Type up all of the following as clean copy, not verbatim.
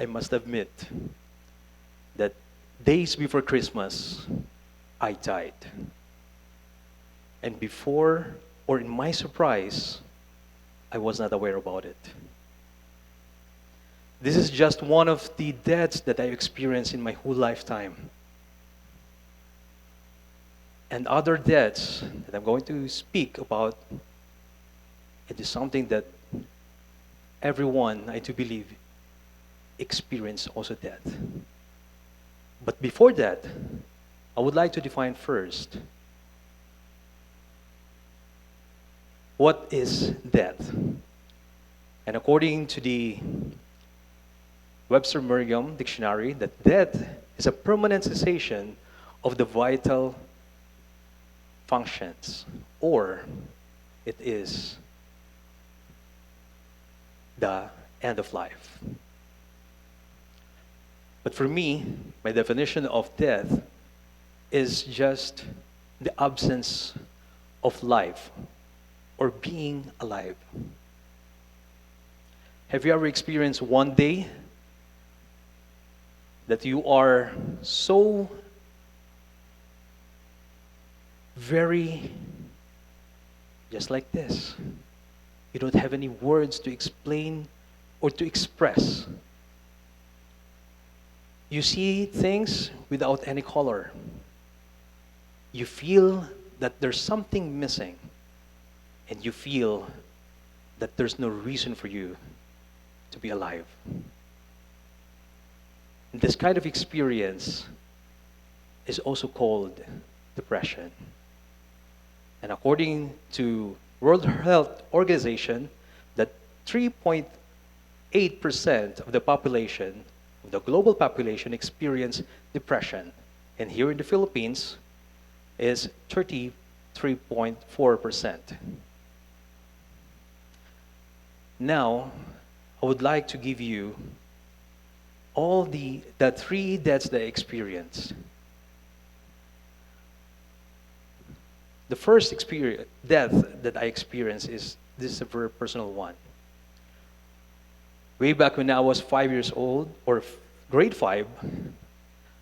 I must admit that days before Christmas, I died. And before, or in my surprise, I was not aware about it. This is just one of the deaths that I experienced in my whole lifetime. And other deaths that I'm going to speak about, it is something that everyone, I do believe, experience also death. But before that, I would like to define first what is death. And according to the Webster Merriam Dictionary, that death is a permanent cessation of the vital functions, or it is the end of life. But for me, my definition of death is just the absence of life or being alive. Have you ever experienced one day that you are so very just like this? You don't have any words to explain or to express. You see things without any color. You feel that there's something missing, and you feel that there's no reason for you to be alive. And this kind of experience is also called depression. And according to World Health Organization, that 3.8% of the population, of the global population, experience depression. And here in the Philippines is 33.4%. Now, I would like to give you all the three deaths that I experienced. The first death that I experienced is this is a very personal one. Way back when I was 5 years old, or grade 5,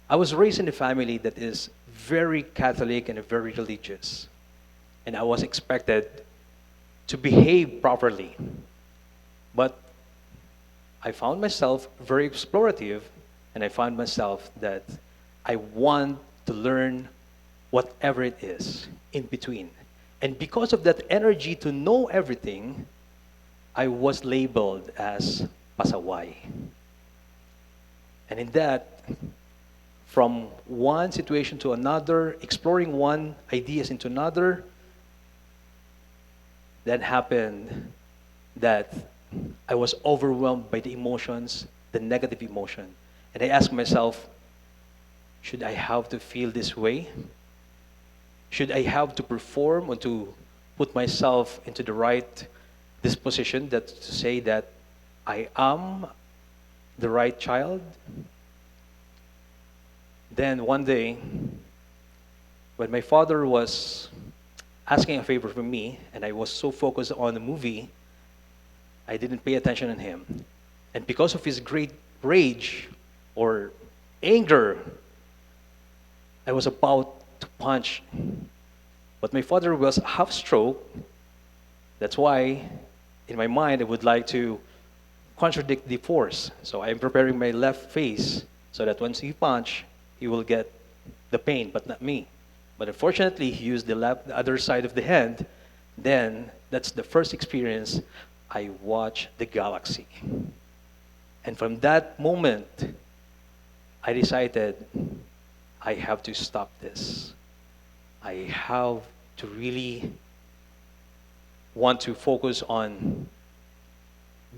I was raised in a family that is very Catholic and very religious. And I was expected to behave properly. But I found myself very explorative, and I found myself that I want to learn whatever it is in between. And because of that energy to know everything, I was labeled as pasaway. And in that, from one situation to another, exploring one ideas into another, then happened that I was overwhelmed by the emotions, the negative emotion. And I asked myself, should I have to feel this way? Should I have to perform or to put myself into the right disposition that to say that I am the right child? Then one day, when my father was asking a favor from me, and I was so focused on the movie, I didn't pay attention on him. And because of his great rage or anger, I was about to punch. But my father was half stroke. That's why, in my mind, I would like to contradict the force. So I'm preparing my left face so that once he punch, he will get the pain, but not me. But unfortunately, he used the other side of the hand. Then, that's the first experience I watched the galaxy. And from that moment, I decided I have to stop this. I have to really want to focus on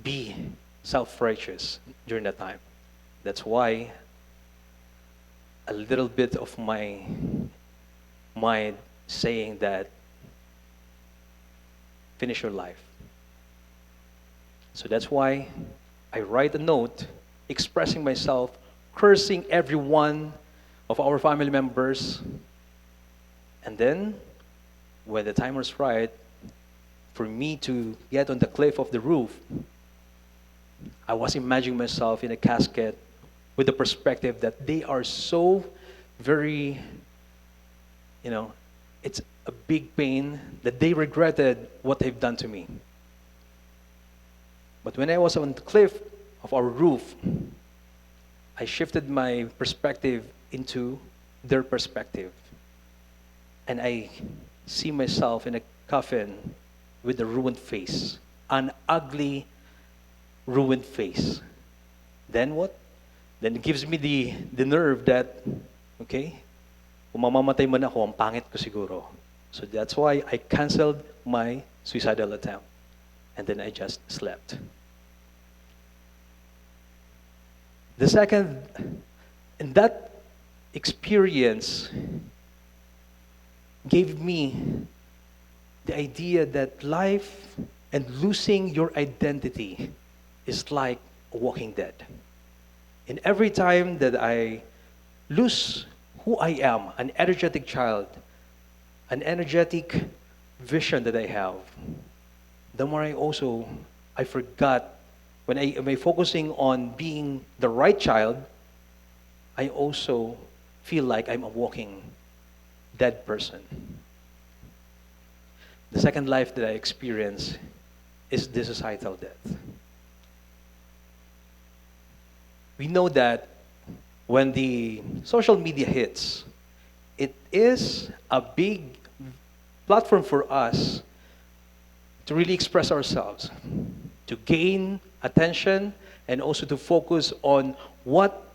be self-righteous during that time. That's why a little bit of my mind saying that finish your life. So that's why I write a note expressing myself, cursing every one of our family members. And then, when the time was right for me to get on the cliff of the roof, I was imagining myself in a casket with the perspective that they are so very, you know, it's a big pain that they regretted what they've done to me. But when I was on the cliff of our roof, I shifted my perspective into their perspective. And I see myself in a coffin with a ruined face, an ugly, ruined face. Then what? Then it gives me the nerve that, okay, kung mamamatay man ako, ang pangit ko siguro. So that's why I canceled my suicidal attempt. And then I just slept. The second, and that experience gave me the idea that life and losing your identity is like a walking dead. And every time that I lose who I am, an energetic child, an energetic vision that I have, the more I forgot, when I am I focusing on being the right child, I also feel like I'm a walking dead person. The second life that I experience is the societal death. We know that when the social media hits, it is a big platform for us to really express ourselves, to gain attention, and also to focus on what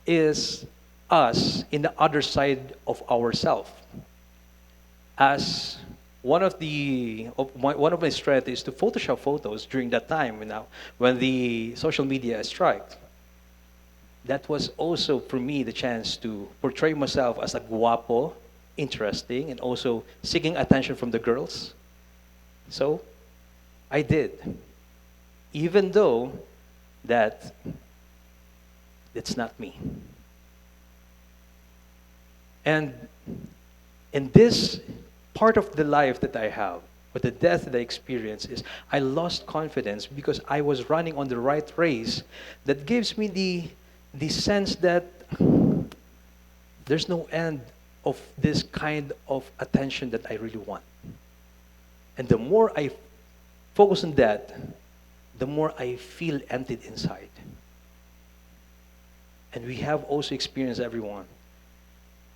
is us in the other side of ourselves. As one of my strengths is to Photoshop photos during that time, when the social media strikes. That was also for me the chance to portray myself as a guapo, interesting, and also seeking attention from the girls. So I did, even though that it's not me. And in this part of the life that I have, but the death that I experienced is I lost confidence because I was running on the right race that gives me the sense that there's no end of this kind of attention that I really want. And the more I focus on that, the more I feel emptied inside. And we have also experienced, everyone,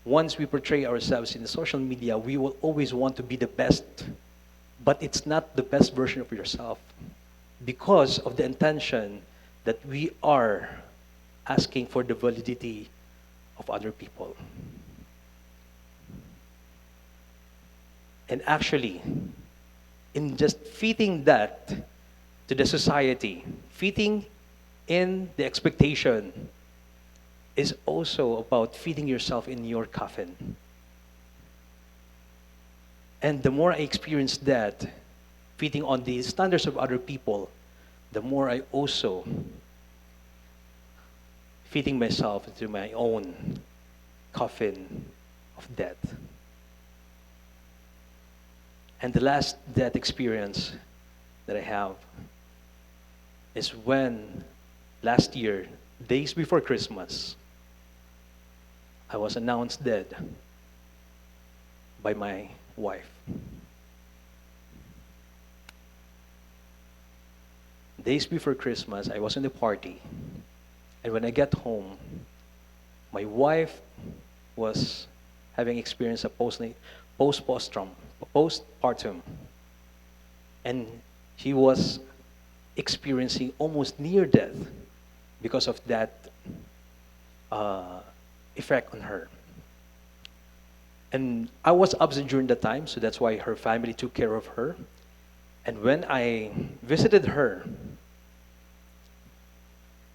once we portray ourselves in the social media, we will always want to be the best, but it's not the best version of yourself because of the intention that we are asking for the validity of other people. And actually, in just fitting that to the society, fitting in the expectation is also about feeding yourself in your coffin. And the more I experience that, feeding on the standards of other people, the more I also feeding myself into my own coffin of death. And the last death experience that I have is when last year, days before Christmas, I was announced dead by my wife. Days before Christmas, I was in a party. And when I get home, my wife was having experienced a postpartum. And she was experiencing almost near death because of that effect on her. And I was absent during that time, so that's why her family took care of her. And when I visited her,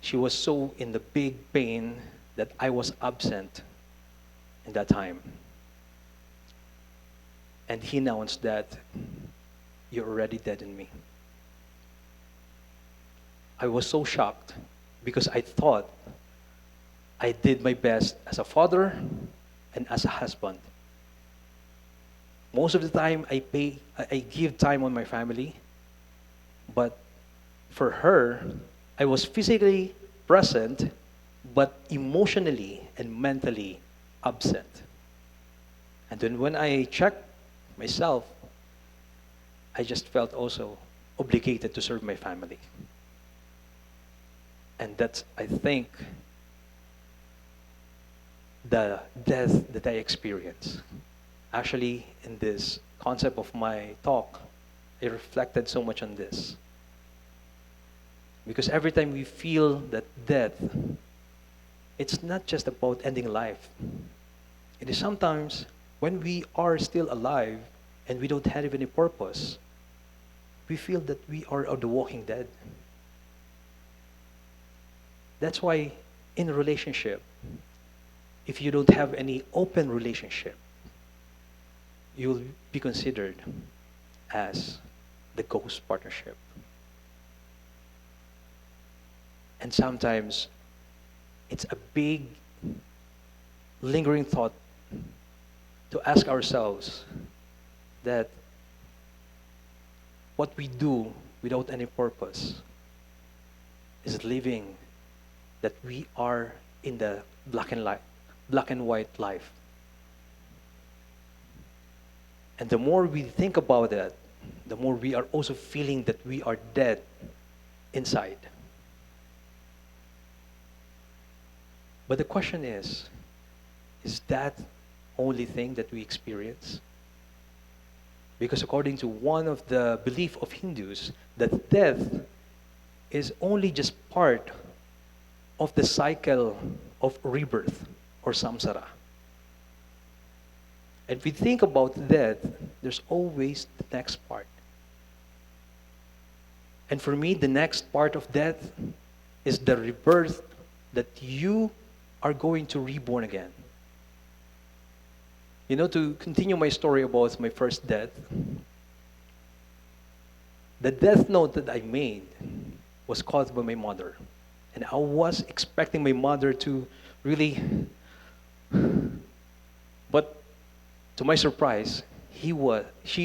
she was so in the big pain that I was absent in that time. And he announced that you're already dead in me. I was so shocked because I thought I did my best as a father and as a husband. Most of the time I give time on my family, but for her, I was physically present, but emotionally and mentally absent. And then when I checked myself, I just felt also obligated to serve my family. And that's, I think, the death that I experienced. Actually, in this concept of my talk, I reflected so much on this. Because every time we feel that death, it's not just about ending life. It is sometimes when we are still alive and we don't have any purpose, we feel that we are on the walking dead. That's why in a relationship, if you don't have any open relationship, you'll be considered as the ghost partnership. And sometimes it's a big lingering thought to ask ourselves that what we do without any purpose is living that we are in the black and white life. And the more we think about that, the more we are also feeling that we are dead inside. But the question is that only thing that we experience? Because according to one of the belief of Hindus, that death is only just part of the cycle of rebirth or samsara. And if we think about death, there's always the next part. And for me, the next part of death is the rebirth, that you are going to reborn again. You know, to continue my story about my first death, the death note that I made was caused by my mother. And I was expecting my mother to really, but to my surprise, she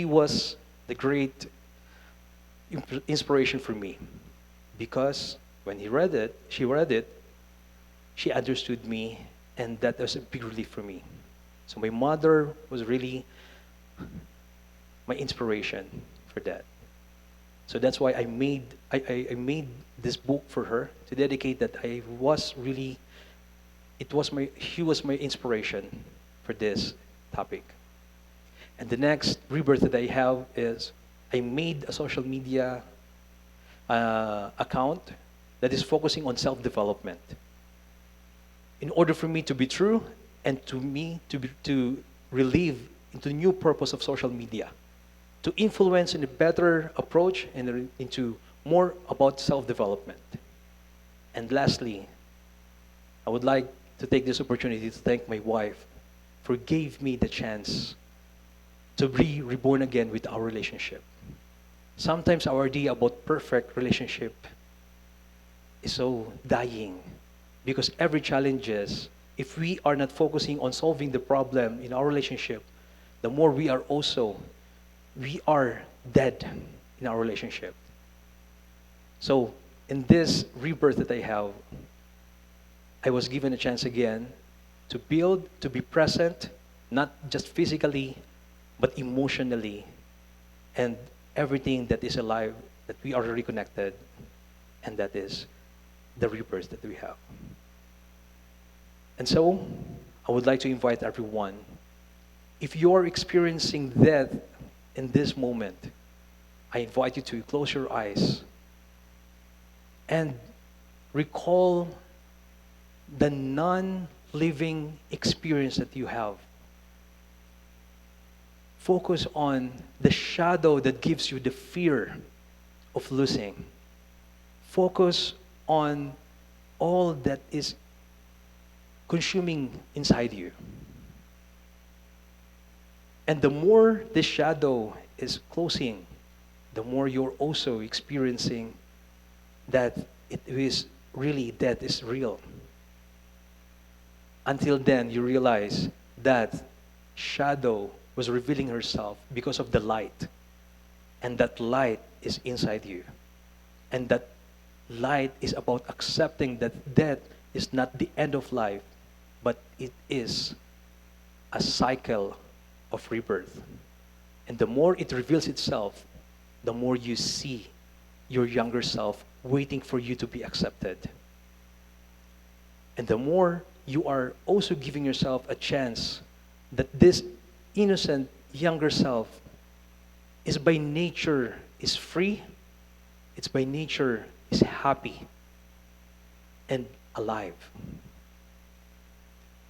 was the great inspiration for me. Because when she read it, she understood me, and that was a big relief for me. So my mother was really my inspiration for that. So that's why I made this book for her to dedicate that she was my inspiration for this topic. And the next rebirth that I have is I made a social media account that is focusing on self-development. In order for me to be true and to relive into new purpose of social media, to influence in a better approach and into more about self-development. And lastly, I would like to take this opportunity to thank my wife for gave me the chance to be reborn again with our relationship. Sometimes our idea about perfect relationship is so dying because every challenges, if we are not focusing on solving the problem in our relationship, the more we are dead in our relationship. So in this rebirth that I have, I was given a chance again to build, to be present, not just physically, but emotionally, and everything that is alive, that we are reconnected, and that is the rebirth that we have. And so, I would like to invite everyone, if you're experiencing death in this moment, I invite you to close your eyes and recall the non-living experience that you have. Focus on the shadow that gives you the fear of losing. Focus on all that is consuming inside you. And the more the shadow is closing, the more you're also experiencing that it is really, death is real. Until then, you realize that shadow was revealing herself because of the light. And that light is inside you. And that Light is about accepting that death is not the end of life, but it is a cycle of rebirth. And the more it reveals itself, the more you see your younger self waiting for you to be accepted. And the more you are also giving yourself a chance that this innocent younger self is by nature is free, it's by nature is happy and alive.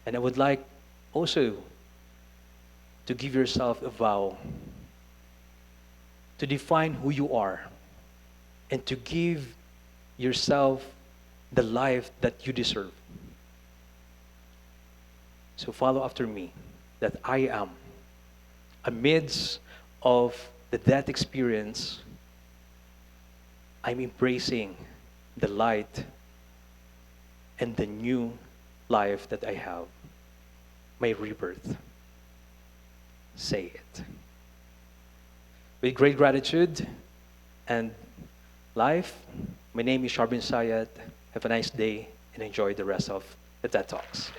And I would like also to give yourself a vow to define who you are and to give yourself the life that you deserve. So follow after me that I am, amidst of the death experience, I'm embracing the light and the new life that I have, my rebirth. Say it. With great gratitude and life, my name is Sharbin Sayat. Have a nice day and enjoy the rest of the TED Talks.